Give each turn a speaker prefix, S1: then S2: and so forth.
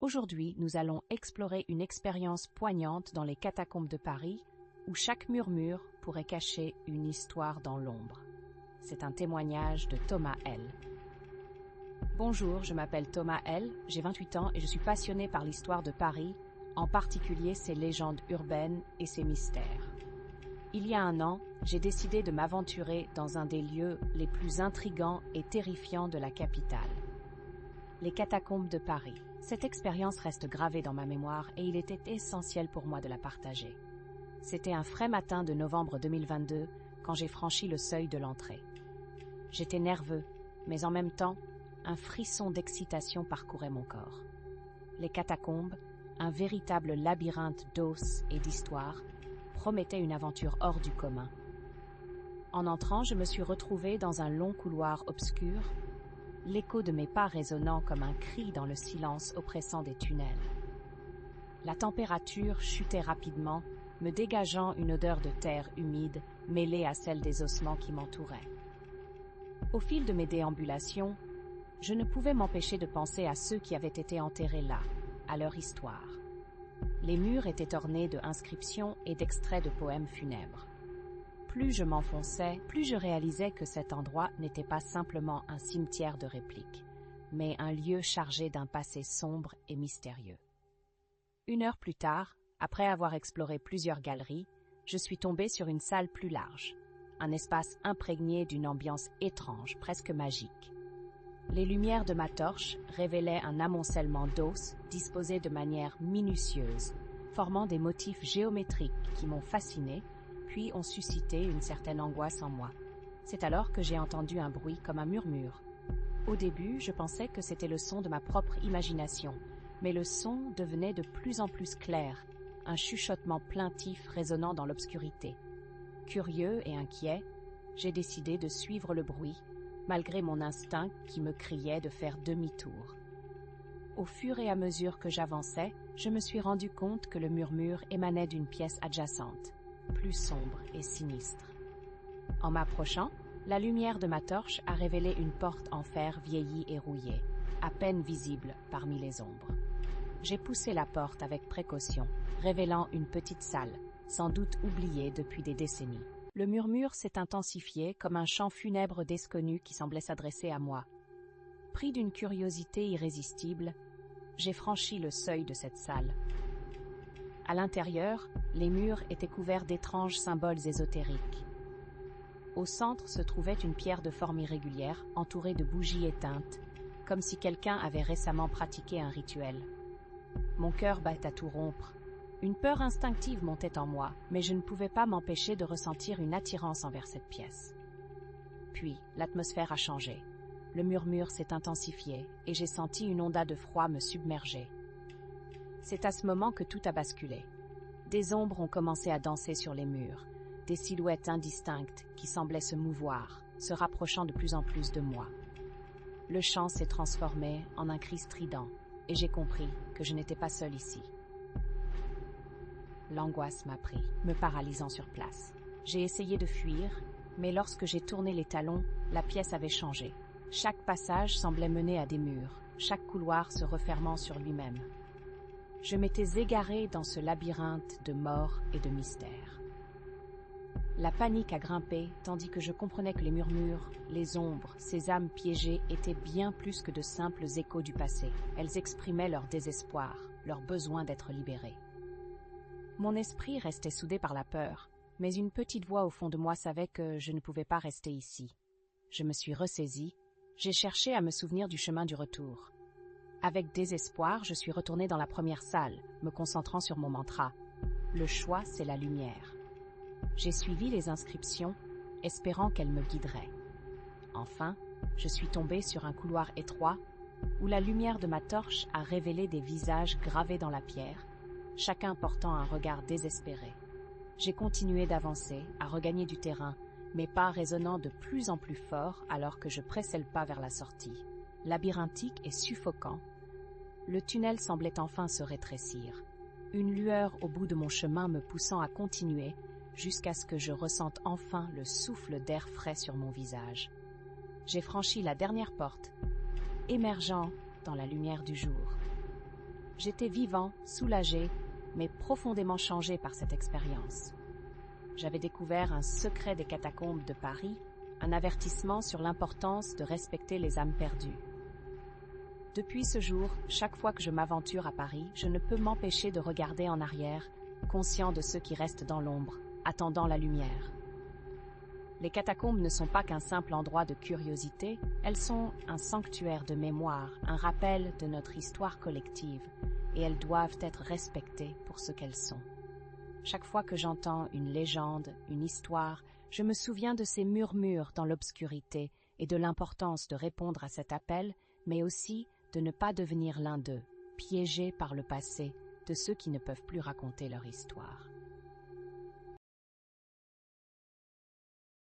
S1: Aujourd'hui, nous allons explorer une expérience poignante dans les catacombes de Paris, où chaque murmure pourrait cacher une histoire dans l'ombre. C'est un témoignage de Thomas L. Bonjour, je m'appelle Thomas L, j'ai 28 ans et je suis passionné par l'histoire de Paris, en particulier ses légendes urbaines et ses mystères. Il y a un an, j'ai décidé de m'aventurer dans un des lieux les plus intrigants et terrifiants de la capitale. Les catacombes de Paris. Cette expérience reste gravée dans ma mémoire et il était essentiel pour moi de la partager. C'était un frais matin de novembre 2022 quand j'ai franchi le seuil de l'entrée. J'étais nerveux, mais en même temps, un frisson d'excitation parcourait mon corps. Les catacombes, un véritable labyrinthe d'os et d'histoire, promettaient une aventure hors du commun. En entrant, je me suis retrouvée dans un long couloir obscur, l'écho de mes pas résonnant comme un cri dans le silence oppressant des tunnels. La température chutait rapidement, me dégageant une odeur de terre humide mêlée à celle des ossements qui m'entouraient. Au fil de mes déambulations, je ne pouvais m'empêcher de penser à ceux qui avaient été enterrés là, à leur histoire. Les murs étaient ornés de inscriptions et d'extraits de poèmes funèbres. Plus je m'enfonçais, plus je réalisais que cet endroit n'était pas simplement un cimetière de répliques, mais un lieu chargé d'un passé sombre et mystérieux. 1 heure plus tard, après avoir exploré plusieurs galeries, je suis tombée sur une salle plus large, un espace imprégné d'une ambiance étrange, presque magique. Les lumières de ma torche révélaient un amoncellement d'os disposés de manière minutieuse, formant des motifs géométriques qui m'ont fascinée, puis ont suscité une certaine angoisse en moi. C'est alors que j'ai entendu un bruit comme un murmure. Au début, je pensais que c'était le son de ma propre imagination, mais le son devenait de plus en plus clair, un chuchotement plaintif résonnant dans l'obscurité. Curieux et inquiet, j'ai décidé de suivre le bruit, malgré mon instinct qui me criait de faire demi-tour. Au fur et à mesure que j'avançais, je me suis rendu compte que le murmure émanait d'une pièce adjacente, plus sombre et sinistre. En m'approchant, la lumière de ma torche a révélé une porte en fer vieillie et rouillée, à peine visible parmi les ombres. J'ai poussé la porte avec précaution, révélant une petite salle, sans doute oubliée depuis des décennies. Le murmure s'est intensifié comme un chant funèbre d'esconnu qui semblait s'adresser à moi. Pris d'une curiosité irrésistible, j'ai franchi le seuil de cette salle. À l'intérieur, les murs étaient couverts d'étranges symboles ésotériques. Au centre se trouvait une pierre de forme irrégulière, entourée de bougies éteintes, comme si quelqu'un avait récemment pratiqué un rituel. Mon cœur battait à tout rompre. Une peur instinctive montait en moi, mais je ne pouvais pas m'empêcher de ressentir une attirance envers cette pièce. Puis, l'atmosphère a changé. Le murmure s'est intensifié et j'ai senti une ondade de froid me submerger. C'est à ce moment que tout a basculé. Des ombres ont commencé à danser sur les murs, des silhouettes indistinctes qui semblaient se mouvoir, se rapprochant de plus en plus de moi. Le chant s'est transformé en un cri strident et j'ai compris que je n'étais pas seule ici. L'angoisse m'a pris, me paralysant sur place. J'ai essayé de fuir, mais lorsque j'ai tourné les talons, la pièce avait changé. Chaque passage semblait mener à des murs, chaque couloir se refermant sur lui-même. Je m'étais égarée dans ce labyrinthe de mort et de mystère. La panique a grimpé, tandis que je comprenais que les murmures, les ombres, ces âmes piégées étaient bien plus que de simples échos du passé. Elles exprimaient leur désespoir, leur besoin d'être libérées. Mon esprit restait soudé par la peur, mais une petite voix au fond de moi savait que je ne pouvais pas rester ici. Je me suis ressaisie, j'ai cherché à me souvenir du chemin du retour. Avec désespoir, je suis retournée dans la première salle, me concentrant sur mon mantra. Le choix, c'est la lumière. J'ai suivi les inscriptions, espérant qu'elles me guideraient. Enfin, je suis tombée sur un couloir étroit, où la lumière de ma torche a révélé des visages gravés dans la pierre, chacun portant un regard désespéré. J'ai continué d'avancer, à regagner du terrain, mes pas résonnant de plus en plus fort alors que je pressais le pas vers la sortie. Labyrinthique et suffocant, le tunnel semblait enfin se rétrécir. Une lueur au bout de mon chemin me poussant à continuer, jusqu'à ce que je ressente enfin le souffle d'air frais sur mon visage. J'ai franchi la dernière porte, émergeant dans la lumière du jour. J'étais vivant, soulagé, mais profondément changé par cette expérience. J'avais découvert un secret des catacombes de Paris, un avertissement sur l'importance de respecter les âmes perdues. Depuis ce jour, chaque fois que je m'aventure à Paris, je ne peux m'empêcher de regarder en arrière, conscient de ceux qui restent dans l'ombre, attendant la lumière. Les catacombes ne sont pas qu'un simple endroit de curiosité, elles sont un sanctuaire de mémoire, un rappel de notre histoire collective, et elles doivent être respectées pour ce qu'elles sont. Chaque fois que j'entends une légende, une histoire, je me souviens de ces murmures dans l'obscurité et de l'importance de répondre à cet appel, mais aussi de ne pas devenir l'un d'eux, piégés par le passé de ceux qui ne peuvent plus raconter leur histoire.